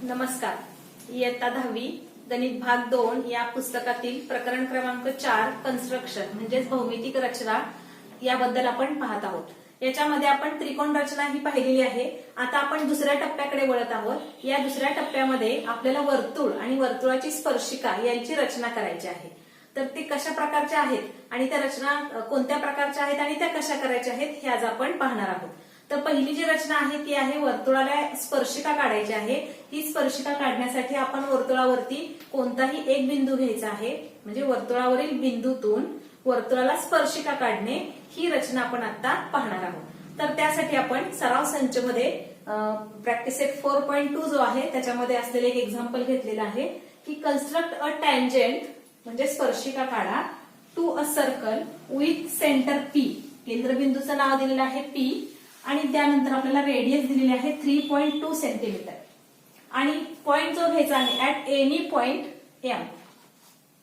नमस्कार. इयत्ता 10वी गणित भाग 2 या पुस्तकातील प्रकरण क्रमांक 4 कन्स्ट्रक्शन म्हणजेच भौमितिक रचना याबद्दल आपण पाहत आहोत. याच्यामध्ये आपण त्रिकोण रचना ही पाहिलेली आहे. आता आपण दुसऱ्या टप्प्याकडे वळत आहोत. या दुसऱ्या टप्प्यामध्ये आपल्याला वर्तुळ आणि वर्तुळाची स्पर्शिका यांची रचना करायची आहे. तर ते कशा प्रकारच्या आहेत आणि त्या रचना कोणत्या प्रकारच्या आहेत आणि त्या कशा करायच्या आहेत हे आज आपण पाहणार आहोत. तर पहिली जी रचना आहे ती आहे वर्तुळाला स्पर्शिका काढायची आहे. ही स्पर्शिका काढण्यासाठी आपण वर्तुळावरती कोणताही एक बिंदू घ्यायचा आहे. म्हणजे वर्तुळावरील बिंदूतून वर्तुळाला स्पर्शिका काढणे ही रचना आपण आता पाहणार आहोत. तर त्यासाठी आपण सराव संच मध्ये प्रॅक्टिस सेट 4.2 जो आहे त्याच्यामध्ये असलेले एक एक्झाम्पल घेतलेलं आहे की कन्स्ट्रक्ट अ टँजेंट म्हणजे स्पर्शिका काढा to a circle with centre P. केंद्रबिंदूचं नाव दिलेलं आहे पी आणि त्यानंतर आपल्याला रेडियस दिलेली आहे 3.2 सेंटीमीटर आणि पॉइंट जो घ्यायचा आहे at any point M.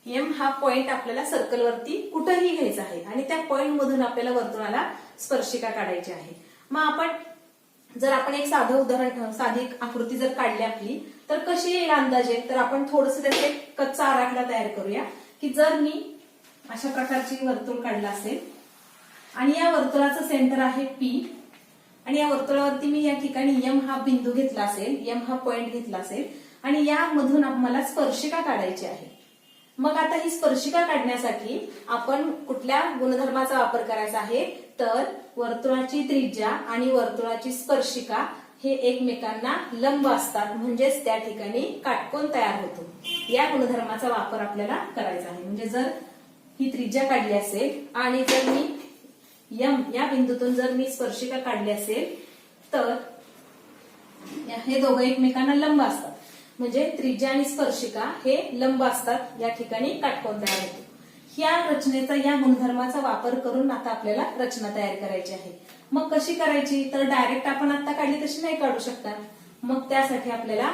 M हा पॉइंट आपल्याला सर्कलवरती कुठेही घ्यायचा आहे आणि त्या पॉइंट मधून आपल्याला वर्तुळाला स्पर्शिका काढायची आहे. मग आपण एक साधं उदाहरण साधी आकृती जर काढली आपली तर कशी येईल अंदाजे. तर आपण थोडस त्याचा एक कच्चा आराखडा तयार करूया की जर मी अशा प्रकारची वर्तुळ काढला असेल आणि या वर्तुळाचं सेंटर आहे पी आणि या वर्तुळावरती मी या ठिकाणी एम हा बिंदू घेतला असेल, एम हा पॉइंट घेतला असेल आणि यामधून मला स्पर्शिका काढायची आहे. मग आता ही स्पर्शिका काढण्यासाठी आपण कुठल्या गुणधर्माचा वापर करायचा आहे तर वर्तुळाची त्रिज्या आणि वर्तुळाची स्पर्शिका हे एकमेकांना लंब असतात म्हणजेच त्या ठिकाणी काटकोन तयार होतो. या गुणधर्माचा वापर आपल्याला करायचा आहे. म्हणजे जर ही त्रिज्या काढली असेल आणि जर मी एम या बिंदूतून जर मी स्पर्शिका काढली असेल तर हे दोघं एकमेकांना लंब असतात. म्हणजे त्रिज्या आणि स्पर्शिका हे लंब असतात, या ठिकाणी काटकोन तयार होतो. या रचनेचा या गुणधर्माचा वापर करून आता आपल्याला रचना तयार करायची आहे. मग कशी करायची तर डायरेक्ट आपण आता काढली तशी नाही काढू शकतात. मग त्यासाठी आपल्याला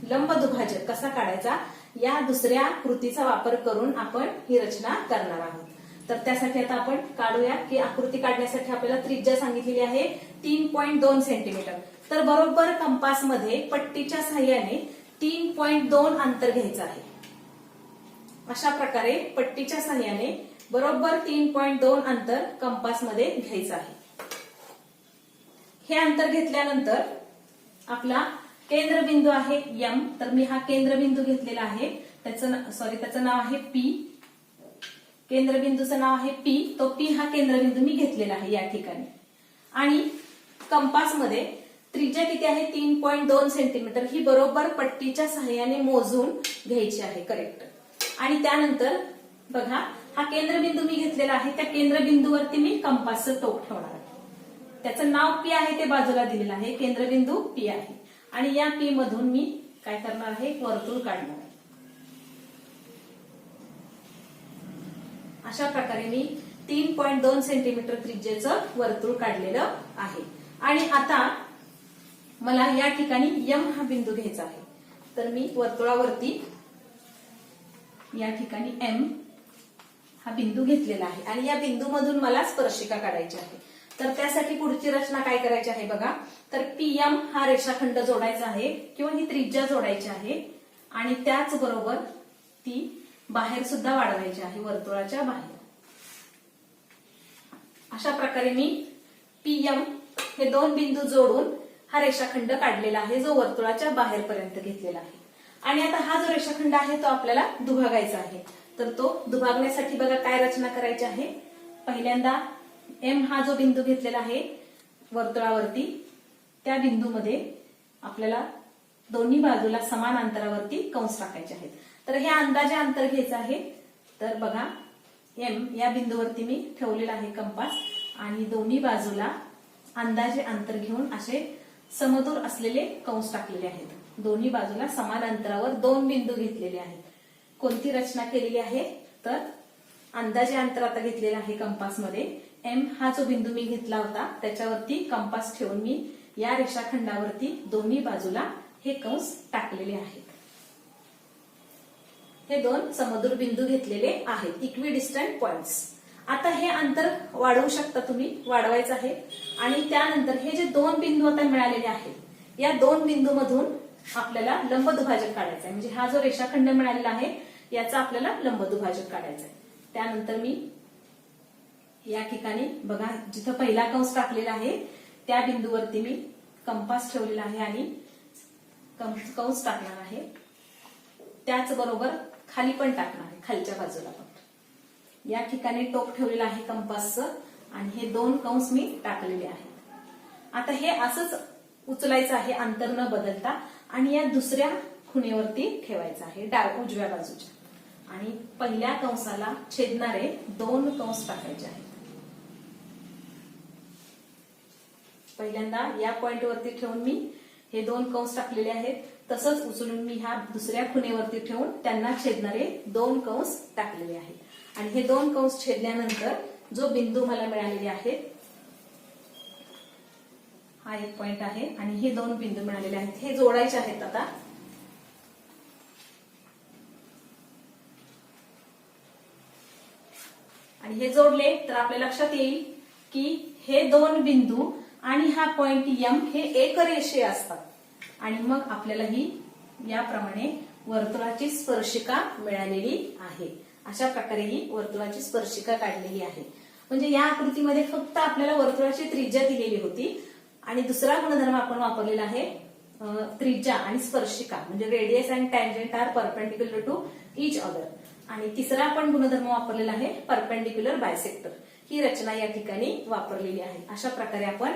लंब दुभाजक कसा काढायचा या दुसऱ्या कृतीचा वापर करून आपण ही रचना करणार आहोत. तर त्यासाठी आता आपण काढूया की आकृती काढण्यासाठी आपल्याला त्रिज्या सांगितलेली आहे 3.2 सेंटीमीटर. तर बरोबर कंपासमध्ये पट्टीच्या साह्याने 3.2 अंतर घ्यायचं आहे. अशा प्रकारे पट्टीच्या साह्याने बरोबर 3.2 अंतर कंपासमध्ये घ्यायचं आहे. हे अंतर घेतल्यानंतर आपला केंद्रबिंदू आहे एम. तर मी हा केंद्रबिंदू घेतलेला आहे, त्याचं नाव आहे पी. केंद्रबिंदूचं नाव आहे पी. तो पी हा केंद्रबिंदू मी घेतलेला आहे या ठिकाणी. आणि कंपासमध्ये त्रिज्या किती आहे 3.2 सेंटीमीटर ही बरोबर पट्टीच्या सहाय्याने मोजून घ्यायची आहे करेक्ट. आणि त्यानंतर बघा हा केंद्रबिंदू मी घेतलेला आहे, त्या केंद्रबिंदूवरती मी कंपासचं टोक ठेवणार आहे. त्याचं नाव पी आहे ते बाजूला दिलेलं आहे, केंद्रबिंदू पी आहे. आणि या पी मधून मी काय करणार आहे वर्तुळ काढणार आहे. अशा प्रकारे मी 3.2 सेंटीमीटर त्रिज्येचं वर्तुळ काढलेलं आहे. आणि आता मला या ठिकाणी एम हा बिंदू घ्यायचा आहे. तर मी वर्तुळावरती या ठिकाणी एम हा बिंदू घेतलेला आहे आणि या बिंदूमधून मला स्पर्शिका काढायची आहे. तर त्यासाठी पुढची रचना काय करायची आहे बघा. तर पीएम हा रेषाखंड जोडायचा आहे किंवा ही त्रिज्या जोडायची आहे आणि त्याचबरोबर ती बाहेर सुद्धा वाढवायची आहे वर्तुळाच्या बाहेर. अशा प्रकारे मी पीएम हे दोन बिंदू जोडून हा रेषाखंड काढलेला आहे जो वर्तुळाच्या बाहेर पर्यंत घेतलेला आहे. आणि आता हा जो रेषाखंड आहे तो आपल्याला दुभागायचा आहे. तर तो दुभागण्यासाठी बघा काय रचना करायची आहे. पहिल्यांदा एम हा जो बिंदू घेतलेला आहे वर्तुळावरती त्या बिंदूमध्ये आपल्याला दोन्ही बाजूला समान अंतरावरती कंस टाकायचे आहेत. तर हे अंदाजे अंतर घ्यायचं आहे. तर बघा एम या बिंदूवरती मी ठेवलेला आहे कंपास आणि दोन्ही बाजूला अंदाजे अंतर घेऊन असे समदूर असलेले कंस टाकलेले आहेत. दोन्ही बाजूला समान अंतरावर दोन बिंदू घेतलेले आहेत. कोणती रचना केलेली आहे तर अंदाजे अंतर आता घेतलेलं आहे कंपासमध्ये. एम हा जो बिंदू मी घेतला होता त्याच्यावरती कंपास ठेवून मी या रेषाखंडावरती दोन्ही बाजूला हे कंस टाकलेले आहेत. हे दोन समदूर बिंदू घेतलेले आहेत, इक्विडिस्टंट पॉइंट्स. आता हे अंतर वाढवू शकता तुम्ही, वाढवायचं आहे. आणि त्यानंतर हे जे दोन बिंदू आता मिळालेले आहेत या दोन बिंदूमधून आपल्याला लंबदुभाजक काढायचा आहे. म्हणजे हा जो रेषाखंड मिळालेला आहे याचा आपल्याला लंबदुभाजक काढायचा आहे. त्यानंतर मी या ठिकाणी बघा जिथं पहिला कंस टाकलेला आहे त्या बिंदूवरती मी कंपास ठेवलेला आहे आणि कंस टाकणार आहे. त्याचबरोबर खाली पण टाकणार आहे, खालच्या बाजूला पण या ठिकाणी टोक ठेवलेलं आहे कंपासचं आणि हे 2 कंस मी टाकलेले आहेत. आता हे असंच उचलायचं आहे अंतर न बदलता आणि या दुसऱ्या खुणेवरती ठेवायचं आहे उजव्या बाजूच्या आणि पहिल्या कंसाला छेदणारे 2 कंस टाकायचे आहेत. पहिल्यांदा या पॉइंट वरती ठेवून मी हे 2 कंस टाकलेले आहेत. तसंच उचलून मी ह्या दुसऱ्या खुणेवरती ठेवून त्यांना छेदणारे 2 कंस टाकलेले आहेत आणि हे 2 कंस छेदल्यानंतर जो बिंदू मला मिळालेले आहेत हा एक पॉइंट आहे आणि हे 2 बिंदू मिळालेले आहेत हे जोडायचे आहेत. आता आणि हे जोडले तर आपल्या लक्षात येईल की हे 2 बिंदू आणि हा पॉइंट एम हे एक रेषे असतात आणि मग आपल्याला ही याप्रमाणे वर्तुळाची स्पर्शिका मिळालेली आहे. अशा प्रकारे ही वर्तुळाची स्पर्शिका काढलेली आहे. म्हणजे या आकृतीमध्ये फक्त आपल्याला वर्तुळाची त्रिज्या दिलेली होती आणि दुसरा गुणधर्म आपण वापरलेला आहे त्रिज्या आणि स्पर्शिका म्हणजे radius and tangent are perpendicular to each other आणि तिसरा आपण गुणधर्म वापरलेला आहे परपेंडिक्युलर बायसेक्टर. ही रचना या ठिकाणी वापरलेली आहे. अशा प्रकारे आपण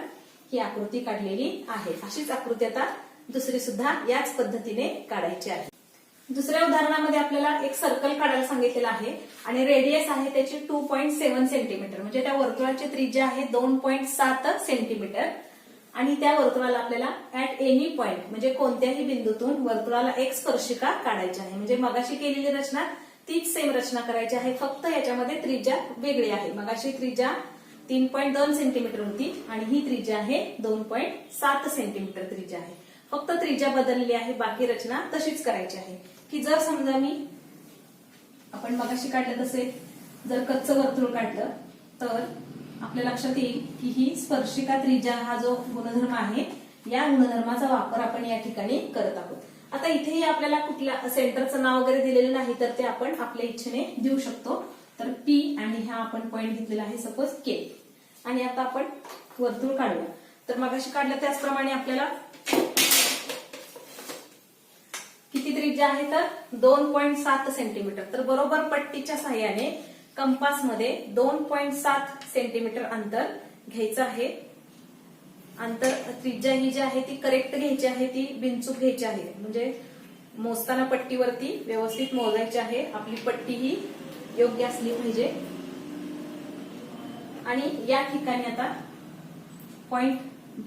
ही आकृती काढलेली आहे. अशीच आकृती आता दुसरी सुद्धा याच पद्धतीने काढायची आहे. दुसऱ्या उदाहरणामध्ये आपल्याला एक सर्कल काढायला सांगितलेलं आहे आणि रेडियस आहे त्याची 2.7 सेंटीमीटर म्हणजे त्या वर्तुळाची त्रिज्या आहे 2.7 सेंटीमीटर आणि त्या वर्तुळाला आपल्याला ऍट एनी पॉइंट म्हणजे कोणत्याही बिंदूतून वर्तुळाला एक स्पर्शिका काढायची आहे. म्हणजे मगाशी केलेली रचना तीच सेम रचना करायची आहे फक्त याच्यामध्ये त्रिज्या वेगळी आहे. मगाशी त्रिज्या 3.2 सेंटीमीटर होती आणि ही त्रिज्या आहे 2.7 सेंटीमीटर त्रिज्या आहे. फक्त त्रिज्या बदललेली आहे बाकी रचना तशीच करायची आहे. की जर समजा आपण मगाशी काढलं तसे जर कच्चं वर्तुळ काढलं तर आपल्या लक्षात येईल की ही स्पर्शिका त्रिज्या हा जो गुणधर्म आहे या गुणधर्माचा वापर आपण या ठिकाणी करत आहोत. आता इथेही आपल्याला कुठल्या सेंटरचं नाव वगैरे दिलेलं नाही तर ते आपण आपल्या इच्छेने देऊ शकतो. तर पी आणि हा आपण पॉइंट घेतलेला आहे सपोज के आणि आता आपण वर्तुळ काढूया. तर मगाशी काढलं त्याचप्रमाणे आपल्याला किती त्रिज्या आहे तर 2.7 सेंटीमीटर. तर बरोबर पट्टीच्या साह्याने कंपासमध्ये 2.7 सेंटीमीटर अंतर घ्यायचं आहे. अंतर त्रिज्या ही जी आहे ती करेक्ट घ्यायची आहे, ती बिनचूक घ्यायची आहे. म्हणजे मोजताना पट्टीवरती व्यवस्थित मोजायची आहे. आपली पट्टी ही योग्य असली पाहिजे. आणि या ठिकाणी आता पॉइंट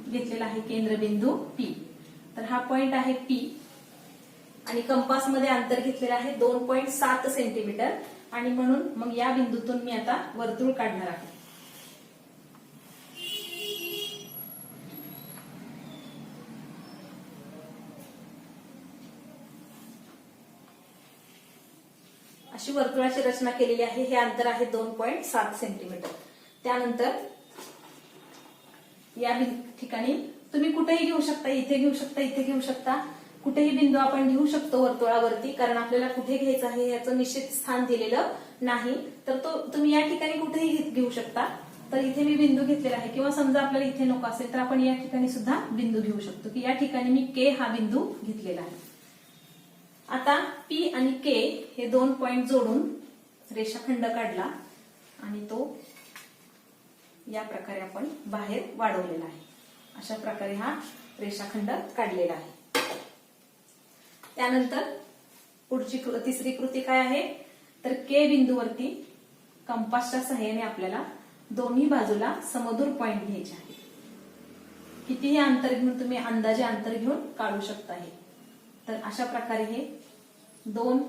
घेतलेला आहे केंद्रबिंदू पी. तर हा पॉइंट आहे पी आणि कंपासमध्ये अंतर घेतलेलं आहे 2.7 सेंटीमीटर आणि म्हणून मग या बिंदूतून मी आता वर्तुळ काढणार आहे. अशी वर्तुळाची रचना केलेली आहे. हे अंतर आहे 2.7 सेंटीमीटर. त्यानंतर या ठिकाणी तुम्ही कुठेही घेऊ शकता, इथे घेऊ शकता, इथे घेऊ शकता, कुठेही बिंदू आपण घेऊ शकतो वर्तुळावरती कारण आपल्याला कुठे घ्यायचं आहे याचं निश्चित स्थान दिलेलं नाही. तर तो तुम्ही या ठिकाणी कुठेही घेऊ शकता. तर इथे मी बिंदू घेतलेला आहे किंवा समजा आपल्याला इथे नको असेल तर आपण या ठिकाणी सुद्धा बिंदू घेऊ शकतो की या ठिकाणी मी के हा बिंदू घेतलेला आहे. आता पी आणि के हे 2 पॉइंट जोडून रेषाखंड काढला आणि तो या प्रकारे आपण बाहेर वाढवलेला आहे. अशा प्रकारे हा रेषाखंड काढलेला आहे. त्यानंतर पुढची तिसरी कृती काय आहे तर के बिंदूवरती कंपासच्या सहाय्याने आपल्याला दोन्ही बाजूला समदूर पॉइंट घ्यायचे आहे. कितीही अंतर घेऊन तुम्ही अंदाजे अंतर घेऊन काढू शकता. हे तर अशा प्रकारे हे 2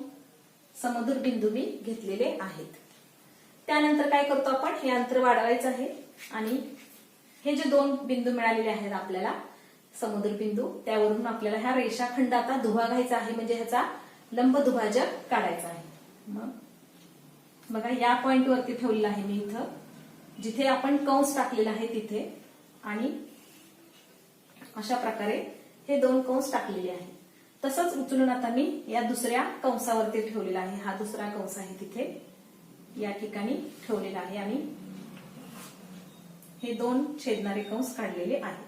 समदूर बिंदू मी घेतलेले आहेत. त्यानंतर काय करतो आपण हे अंतर वाढवायचं आहे आणि हे जे 2 बिंदू मिळालेले आहेत आपल्याला समदूर बिंदू त्यावरून आपल्याला हा रेषाखंड आता दुभागायचा आहे म्हणजे ह्याचा लंब दुभाजक काढायचा आहे. मग बघा या पॉइंट वरती ठेवलेला आहे मी इथं जिथे आपण कंस टाकलेला आहे तिथे आणि अशा प्रकारे हे 2 कंस टाकलेले आहेत. तसंच उचलून आता मी या दुसऱ्या कंसावरती ठेवलेला आहे. हा दुसरा कंस आहे तिथे या ठिकाणी ठेवलेला आहे आणि हे 2 छेदणारे कंस काढलेले आहेत.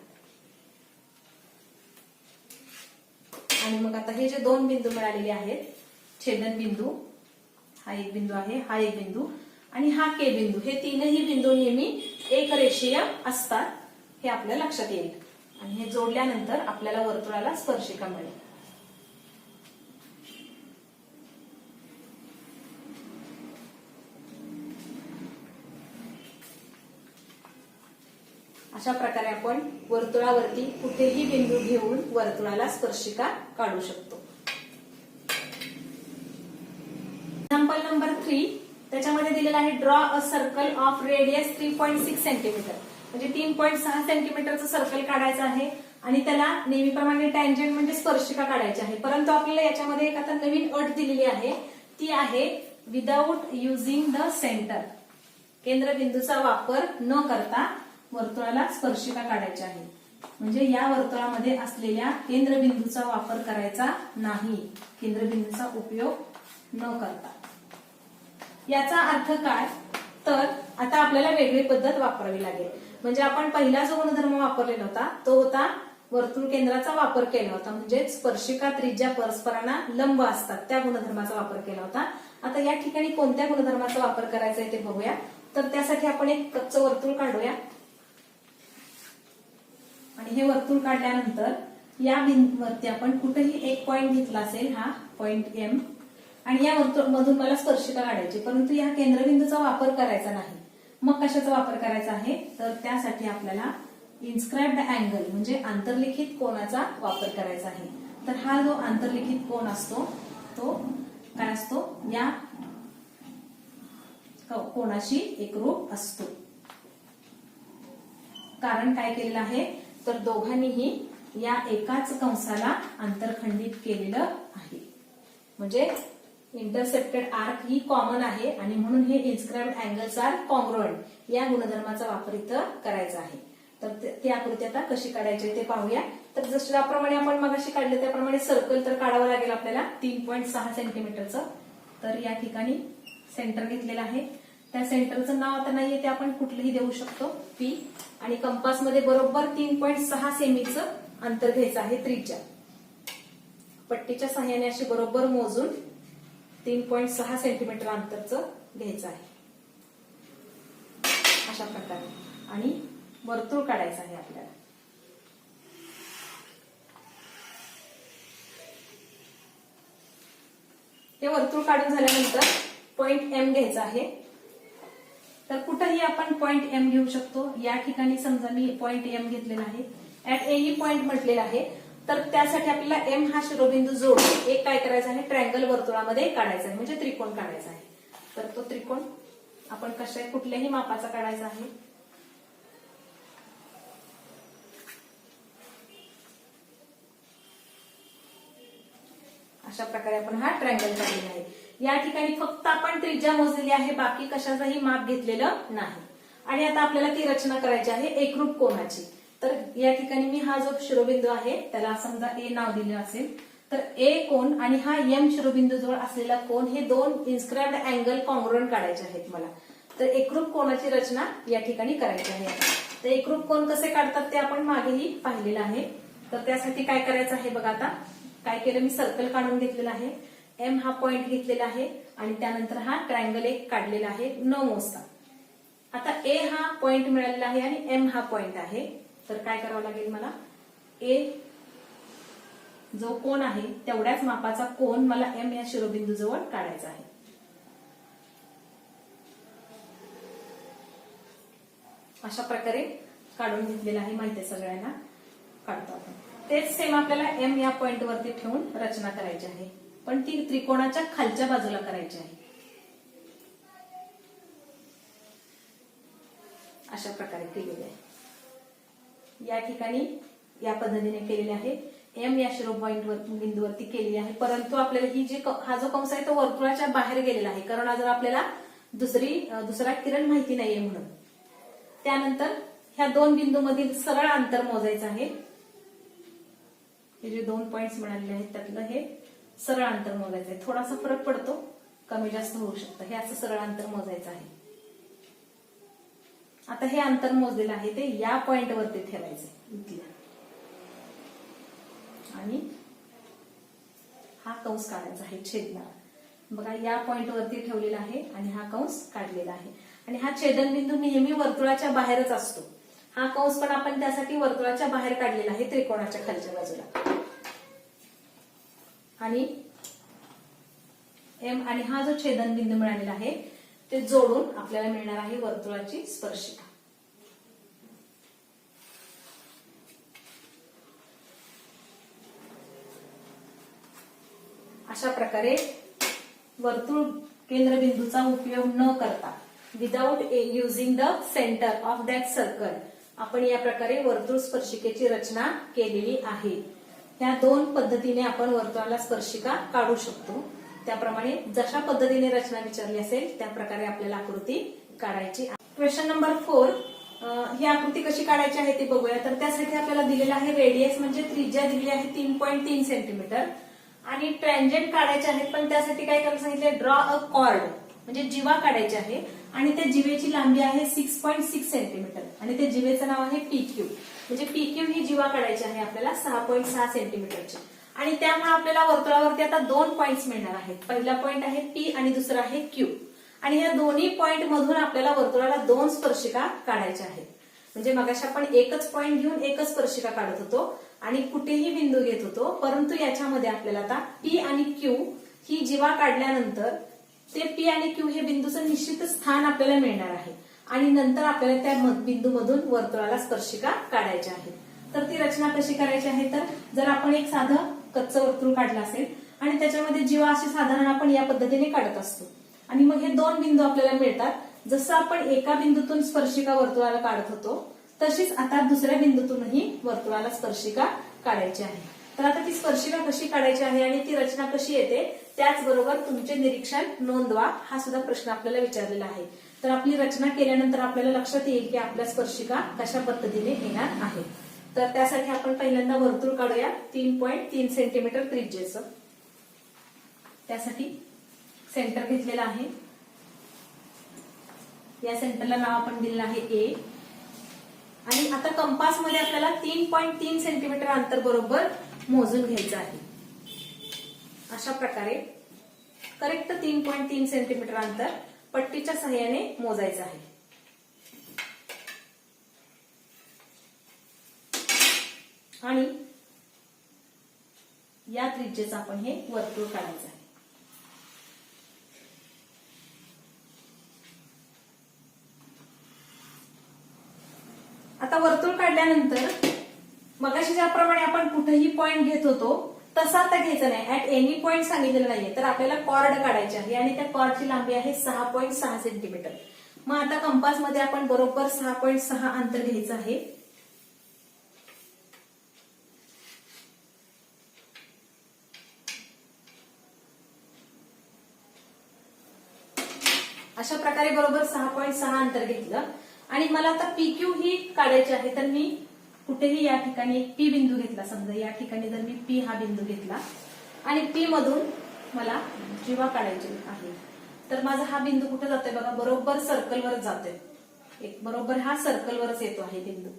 आणि मग आता हे जे 2 बिंदू मिळालेले आहेत, छेदन बिंदू, हा एक बिंदू आहे, हा एक बिंदू आणि हा के बिंदू, हे तीनही बिंदू नेहमी एक रेषीय असतात हे आपल्या लक्षात येईल. आणि हे जोडल्यानंतर आपल्याला वर्तुळाला स्पर्शिका मिळेल. अशा प्रकारे आपण वर्तुळावरती कुठेही बिंदू घेऊन वर्तुळाला स्पर्शिका काढू शकतो. एक्झाम्पल नंबर 3 त्याच्यामध्ये दिलेला आहे draw a circle of radius 3.6 centimetre, म्हणजे 3.6 सेंटीमीटरचं सर्कल काढायचं आहे आणि त्याला नेहमीप्रमाणे टँजंट म्हणजे स्पर्शिका काढायची आहे. परंतु आपल्याला याच्यामध्ये एक आता नवीन अट दिलेली आहे, ती आहे विदाउट युझिंग द सेंटर. केंद्रबिंदूचा वापर न करता वर्तुळाला स्पर्शिका काढायची आहे. म्हणजे या वर्तुळामध्ये असलेल्या केंद्रबिंदूचा वापर करायचा नाही, केंद्रबिंदूचा उपयोग न करता. याचा अर्थ काय, तर आता आपल्याला वेगळी पद्धत वापरावी लागेल. म्हणजे आपण पहिला जो गुणधर्म वापरलेला होता तो होता वर्तुळ केंद्राचा वापर केला होता, म्हणजे स्पर्शिका त्रिज्या परस्परांना लंब असतात त्या गुणधर्माचा वापर केला होता. आता या ठिकाणी कोणत्या गुणधर्माचा वापर करायचा आहे ते बघूया. तर त्यासाठी आपण एक कच्चं वर्तुळ काढूया आणि हे वर्तुळ काढल्यानंतर या बिंदूवरती आपण कुठेही एक पॉइंट घेतला असेल, हा पॉइंट एम, आणि या वर्तुळामधून मला स्पर्शिका काढायची, परंतु या केंद्रबिंदूचा वापर करायचा नाही. मग कशाचा वापर करायचा आहे, तर त्यासाठी आपल्याला इन्स्क्राइब्ड अँगल म्हणजे आंतरलिखित कोनाचा वापर करायचा आहे. तर हा जो आंतरलिखित कोन असतो तो काय असतो, या कोनाशी एकरूप असतो. कारण काय केलेलं आहे, तर दोघांनीही या एकाच कंसाला आंतरखंडित केलेलं आहे. म्हणजे इंटरसेप्टेड आर्क ही कॉमन आहे आणि म्हणून हे इन्स्क्राइब्ड अँगल्स आर कॉन्ग्रुएंट या गुणधर्माचा वापर इथं करायचा आहे. तर ती आकृती आता कशी काढायची ते पाहूया. तर ज्याप्रमाणे आपण मगाशी काढले त्याप्रमाणे सर्कल तर काढावं लागेल आपल्याला 3.6 सेंटीमीटरचं. तर या ठिकाणी सेंटर घेतलेलं आहे, त्या सेंटरचं नाव आता नाहीये ते आपण कुठलंही देऊ शकतो, पी, आणि कंपासमध्ये बरोबर 3.6 सेमीचं अंतर घ्यायचं आहे त्रिज्या. पट्टीच्या सहाय्याने अशी बरोबर मोजून 3.6 सेंटीमीटर अंतरचं घ्यायचं आहे अशा प्रकारे, आणि वर्तुळ काढायचं आहे आपल्याला. हे वर्तुळ काढून झाल्यानंतर पॉइंट एम घ्यायचा आहे. तर कुठेही आपण पॉइंट एम घेऊ शकतो. या ठिकाणी समजा मी पॉइंट एम घेतलेला आहे, ऍट एनी पॉइंट म्हटलेला आहे. तर त्यासाठी आपल्याला एम हा शिरोबिंदू जोडून एक काय करायचं आहे, ट्रायंगल वर्तुळामध्ये काढायचा आहे, म्हणजे त्रिकोण काढायचा आहे. तर तो त्रिकोण आपण कुठल्याही मापाचा काढायचा आहे. अशा प्रकारे आपण हा ट्रायंगल काढलेला आहे. या ठिकाणी फक्त आपण त्रिज्या मोजलेली आहे, बाकी कशाचाही माप घेतलेलं नाही. आणि आता आपल्याला ती रचना करायची आहे एकरूप कोनाची. तर या ठिकाणी मी हा जो शिरोबिंदू आहे त्याला समजा ए नाव दिले असेल, तर ए कोन आणि हा एम शिरोबिंदू जवळ असलेला कोन हे 2 इन्स्क्राइब्ड अँगल कॉन्ग्रुएंट काढायचे आहेत मला. तर एकरूप कोनाची रचना या ठिकाणी करायची आहे. तर एकरूप कोन कसे काढतात ते आपण मागेही पाहिलेलं आहे. तर त्यासाठी काय करायचं आहे बघा. आता काय केलं, मी सर्कल काढून घेतलेला आहे, एम हा पॉइंट घेतलेला आहे आणि त्यानंतर हा ट्रायंगल एक काढलेला आहे न मोजता. आता ए हा पॉइंट मिळालेला आहे आणि एम हा पॉइंट आहे. तर काय करावं लागेल मला, ए जो कोन आहे तेवढ्याच मापाचा कोन मला एम या शिरोबिंदू जवळ काढायचा आहे. अशा प्रकारे काढून घेतलेला आहे, माहिती आहे सगळ्यांना, काढतो आपण. तेच सेम आपल्याला एम या पॉइंट वरती ठेवून रचना करायची आहे, पण ती त्रिकोणाच्या खालच्या बाजूला करायची आहे. अशा प्रकारे केलेली आहे. या ठिकाणी या पद्धतीने केलेले आहे. एम या शिरो पॉइंट बिंदूवरती केलेली आहे, परंतु आपल्याला ही जी हा जो कंस आहे तो वर्तुळाच्या बाहेर गेलेला आहे, कारण अजून आपल्याला दुसरा किरण माहिती नाहीये म्हणून. त्यानंतर ह्या 2 बिंदूमधील सरळ अंतर मोजायचं आहे. हे जे 2 पॉइंट्स मिळालेले आहेत त्यातलं हे सरळ अंतर मोजायचं आहे. थोडासा फरक पडतो, कमी जास्त होऊ शकतं. हे असं सरळ अंतर मोजायचं आहे. आता हे अंतर मोजलेलं आहे ते या पॉइंट वरती ठेवायचं इथल्या, आणि हा कंस काढायचा आहे छेदणारा. बघा या पॉइंट वरती ठेवलेला आहे आणि हा कंस काढलेला आहे. आणि हा छेदनबिंदू नेहमी वर्तुळाच्या बाहेरच असतो. हा कंस पण आपण त्यासाठी वर्तुळाच्या बाहेर काढलेला आहे, त्रिकोणाच्या खालच्या बाजूला. आणि एम आणि हा जो छेदनबिंदू मिळालेला आहे ते जोडून आपल्याला मिळणार आहे वर्तुळाची स्पर्शिका. अशा प्रकारे वर्तुळ केंद्रबिंदूचा उपयोग न करता, without using the centre of that circle, आपण या प्रकारे वर्तुळ स्पर्शिकेची रचना केलेली आहे. या 2 पद्धतीने आपण वर्तुळाला स्पर्शिका काढू शकतो. त्याप्रमाणे जशा पद्धतीने रचना विचारली असेल त्या प्रकारे आपल्याला आकृती काढायची आहे. क्वेश्चन नंबर 4, ही आकृती कशी काढायची आहे ते बघूया. तर त्यासाठी आपल्याला दिलेला आहे रेडियस म्हणजे त्रिज्या दिलेली आहे 3.3 सेंटीमीटर, आणि ट्रँजेंट काढायचे आहेत. पण त्यासाठी काय करायला सांगितले, ड्रॉ अ कॉर्ड म्हणजे जीवा काढायची आहे, आणि त्या जीवेची लांबी आहे 6.6 सेंटीमीटर, आणि त्या जीवेचं नाव आहे PQ. म्हणजे PQ ही जीवा काढायची आहे आपल्याला 6.6 सेंटीमीटरची. आणि त्यामुळे आपल्याला वर्तुळावरती आता 2 पॉइंट्स मिळणार आहेत. पहिला पॉइंट आहे P आणि दुसरा आहे Q. आणि या दोन्ही पॉइंट मधून आपल्याला वर्तुळाला 2 स्पर्शिका काढायच्या आहेत. म्हणजे मगाशी आपण एकच पॉइंट घेऊन एकच स्पर्शिका काढत होतो आणि कुठेही बिंदू घेत होतो, परंतु याच्यामध्ये आपल्याला आता P आणि Q ही जीवा काढल्यानंतर ते P आणि Q हे बिंदूचं निश्चित स्थान आपल्याला मिळणार आहे, आणि नंतर आपल्याला त्या बिंदूमधून वर्तुळाला स्पर्शिका काढायच्या आहेत. तर ती रचना कशी करायची आहे, तर जर आपण एक साधं कच्चं वर्तुळ काढलं असेल आणि त्याच्यामध्ये जीवा अशी साधारण आपण या पद्धतीने काढत असतो, आणि मग हे 2 बिंदू आपल्याला मिळतात. जसं आपण एका बिंदूतून स्पर्शिका वर्तुळाला काढत होतो तशीच आता दुसऱ्या बिंदूतूनही वर्तुळाला स्पर्शिका काढायची आहे. तर आता ती स्पर्शिका कशी काढायची आहे आणि ती रचना कशी येते, त्याचबरोबर तुमचे निरीक्षण नोंदवा, हा सुद्धा प्रश्न आपल्याला विचारलेला आहे. तर आपली रचना केल्यानंतर आपल्याला लक्षात येईल की आपल्या स्पर्शिका कशा पद्धतीने येणार आहे. तर त्यासाठी आपण पहिल्यांदा वर्तुळ काढूया 3.3 सेंटीमीटर त्रिज्येचं. त्यासाठी सेंटर घेतलेला आहे. या सेंटरला नाव आपण दिलेलं आहे A. आणि आता कंपास मध्ये आपल्याला 3.3 सेंटीमीटर अंतर बरोबर मोजून घ्यायचं आहे. अशा प्रकारे करेक्ट 3.3 सेंटीमीटर अंतर पट्टीच्या सहाय्याने मोजायचं आहे. आणि या त्रिज्येचं आपण हे वर्तुळ काढायचं आहे. आता वर्तुळ काढल्यानंतर मगाशी ज्याप्रमाणे आपण कुठेही पॉइंट घेत होतो तसा आता घ्यायचा नाही, ऍट एनी पॉइंट सांगितलेलं नाहीये. तर आपल्याला कॉर्ड काढायची आहे आणि त्या कॉर्डची लांबी आहे 6.6 सेंटीमीटर. मग आता कंपास मध्ये आपण बरोबर 6.6 अंतर घ्यायचं आहे. अशा प्रकारे बरोबर 6.6 अंतर घेतलं आणि मला आता PQ ही काढायची आहे. तर मी कुठेही या ठिकाणी एक P बिंदू घेतला, समजा या ठिकाणी जर मी P हा बिंदू घेतला आणि P मधून मला जीवा काढायची आहे, तर माझा हा बिंदू कुठे जातोय बघा, बरोबर सर्कलवर जातोय. एक बरोबर हा सर्कलवरच येतो आहे बिंदू,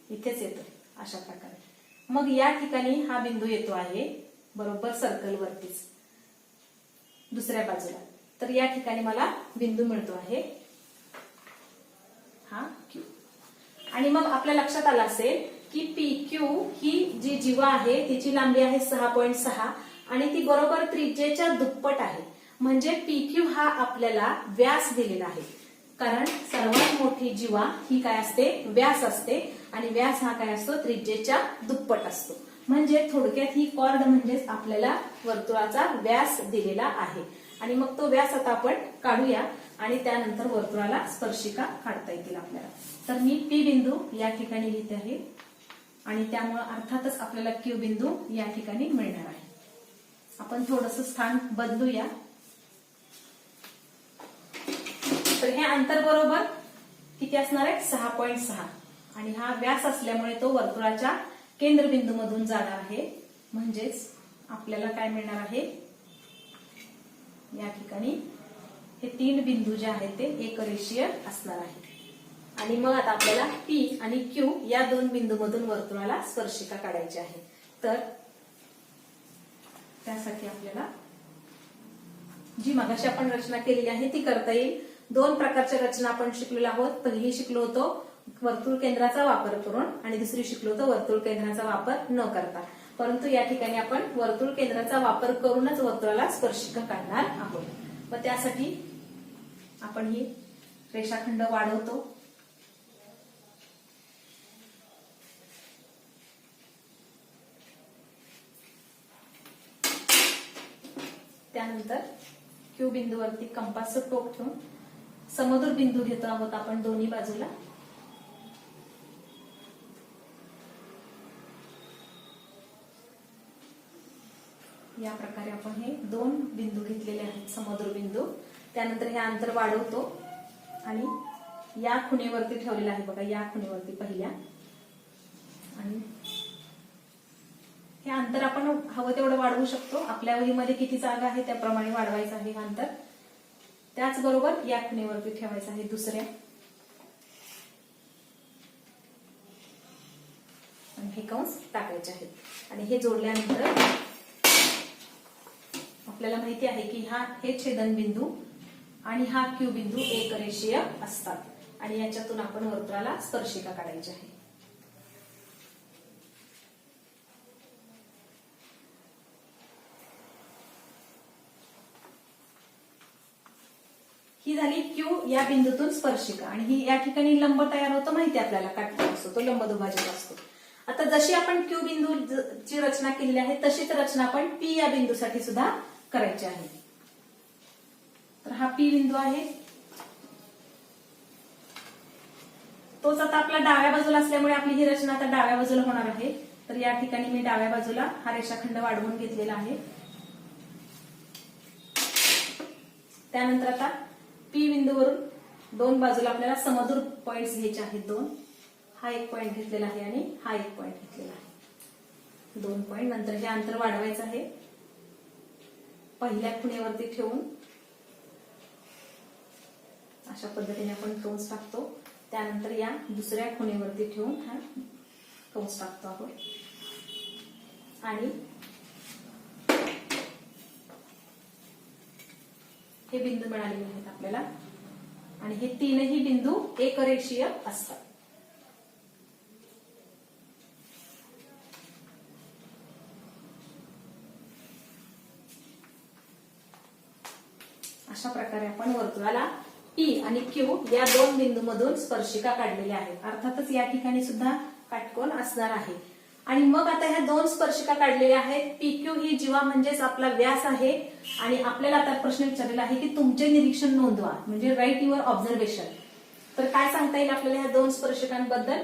इथेच येतोय अशा प्रकारे. मग या ठिकाणी हा बिंदू येतो आहे बरोबर सर्कलवरतीच दुसऱ्या बाजूला. तर या ठिकाणी मला बिंदू मिळतो आहे हा Q. आणि मग आपल्या लक्षात आलं असेल की PQ ही जी जीवा आहे तिची लांबी आहे 6.6 आणि ती बरोबर त्रिज्येच्या दुप्पट आहे. म्हणजे PQ हा आपल्याला व्यास दिलेला आहे, कारण सर्वात मोठी जीवा ही काय असते, व्यास असते, आणि व्यास हा काय असतो, त्रिज्येच्या दुप्पट असतो. म्हणजे थोडक्यात ही कॉर्ड म्हणजेच आपल्याला वर्तुळाचा व्यास दिलेला आहे. आणि मग तो व्यास आता आपण काढूया आणि त्यानंतर वर्तुळाला स्पर्शिका काढता येतील आपल्याला. तर मी P बिंदू या ठिकाणी लिहिते आहे आणि त्यामुळे अर्थातच आपल्याला Q बिंदू या ठिकाणी मिळणार आहे. आपण थोडंसं स्थान बदलूया. तर हे अंतर बरोबर किती असणार आहे, 6.6, आणि हा व्यास असल्यामुळे तो वर्तुळाच्या केंद्रबिंदू मधून जाणार आहे. म्हणजेच आपल्याला काय मिळणार आहे, या ठिकाणी हे 3 बिंदू जे आहेत ते एकरेषीय असणार आहे. आणि मग आता आपल्याला P आणि Q या 2 बिंदूमधून वर्तुळाला स्पर्शिका काढायची आहे. तर त्यासाठी आपल्याला जी मगाशी आपण रचना केलेली आहे ती करता येईल. 2 प्रकारच्या रचना आपण शिकलेलो आहोत. पहिली शिकलो होतो वर्तुळ केंद्राचा वापर करून आणि दुसरी शिकलो होतो वर्तुळ केंद्राचा वापर न करता. परंतु या ठिकाणी आपण वर्तुळ केंद्राचा वापर करूनच वर्तुळाला स्पर्शिका काढणार आहोत. व त्यासाठी आपण ही रेषाखंड वाढवतो. त्यानंतर Q बिंदूवरती कंपासचं टोक ठेवून समदूर बिंदू घेतो आहोत आपण दोन्ही बाजूला. या प्रकारे आपण हे 2 बिंदू घेतलेले आहेत समदूर बिंदू. त्यानंतर हे अंतर वाढवतो आणि या खुणेवरती ठेवलेलं आहे बघा, या खुणेवरती पहिल्या. आणि हे अंतर आपण हवं तेवढं वाढवू शकतो. आपल्या वहीमध्ये किती जागा आहे त्याप्रमाणे वाढवायचं आहे अंतर. त्याचबरोबर या खुणेवरती ठेवायचं आहे दुसऱ्या. आणि हे कंस टाकायचे आहेत आणि हे जोडल्यानंतर आपल्याला माहिती आहे की हे छेदनबिंदू आणि हा Q बिंदू एकरेषीय असतात आणि याच्यातून आपण वर्तुळाला स्पर्शिका काढायची आहे. ही झाली Q या बिंदूतून स्पर्शिका. आणि ही या ठिकाणी लंब तयार होतो माहिती आपल्याला, काटकोन असतो तो लंब दुभाजक असतो. आता जशी आपण Q बिंदूची रचना केलेली आहे तशीच रचना आपण P या बिंदूसाठी सुद्धा करायची आहे. तर हा P बिंदू आहे, तोच आता आपला डाव्या बाजूला असल्यामुळे आपली ही रचना आता डाव्या बाजूला होणार आहे. तर या ठिकाणी मी डाव्या बाजूला हा रेषाखंड वाढवून घेतलेला आहे. त्यानंतर आता P बिंदूवरून 2 बाजूला आपल्याला समदूर पॉइंट्स घ्यायचे आहेत 2. हा एक पॉइंट घेतलेला आहे आणि हा एक पॉइंट घेतलेला आहे, 2 पॉइंट. नंतर हे अंतर वाढवायचं आहे. पहिल्या खुणेवरती ठेवून अशा पद्धतीने आपण कंस टाकतो. त्यानंतर या दुसऱ्या खुणेवरती ठेवून हा कंस टाकतो आहोत. आणि हे बिंदू मिळालेले आहेत आपल्याला. आणि हे 3ही बिंदू एकरेषीय असतात. अशा प्रकारे आपण वर्तुळाला P आणि Q या 2 बिंदूमधून स्पर्शिका काढलेल्या आहेत. अर्थातच या ठिकाणी सुद्धा काटकोन असणार आहे. आणि मग आता ह्या 2 स्पर्शिका काढलेल्या आहेत. PQ ही जीवा म्हणजेच आपला व्यास आहे. आणि आपल्याला आता प्रश्न विचारलेला आहे की तुमचे निरीक्षण नोंदवा, म्हणजे राईट युअर ऑब्झर्वेशन. तर काय सांगता येईल आपल्याला ह्या 2 स्पर्शिकांबद्दल?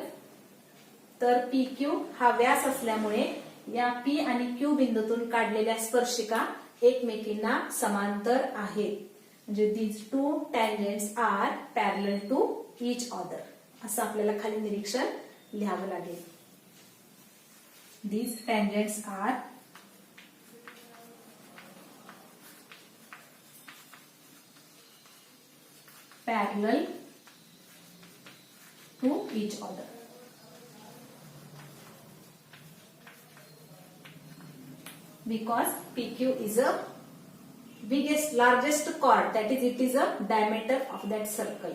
तर PQ हा व्यास असल्यामुळे या P आणि Q बिंदूतून काढलेल्या स्पर्शिका एकमेकींना समांतर आहेत. म्हणजे these two tangents are parallel to each other असं आपल्याला खाली निरीक्षण लिहावं लागेल. These tangents are parallel to each other. Because PQ is a largest chord, that is, it is a diameter of that circle.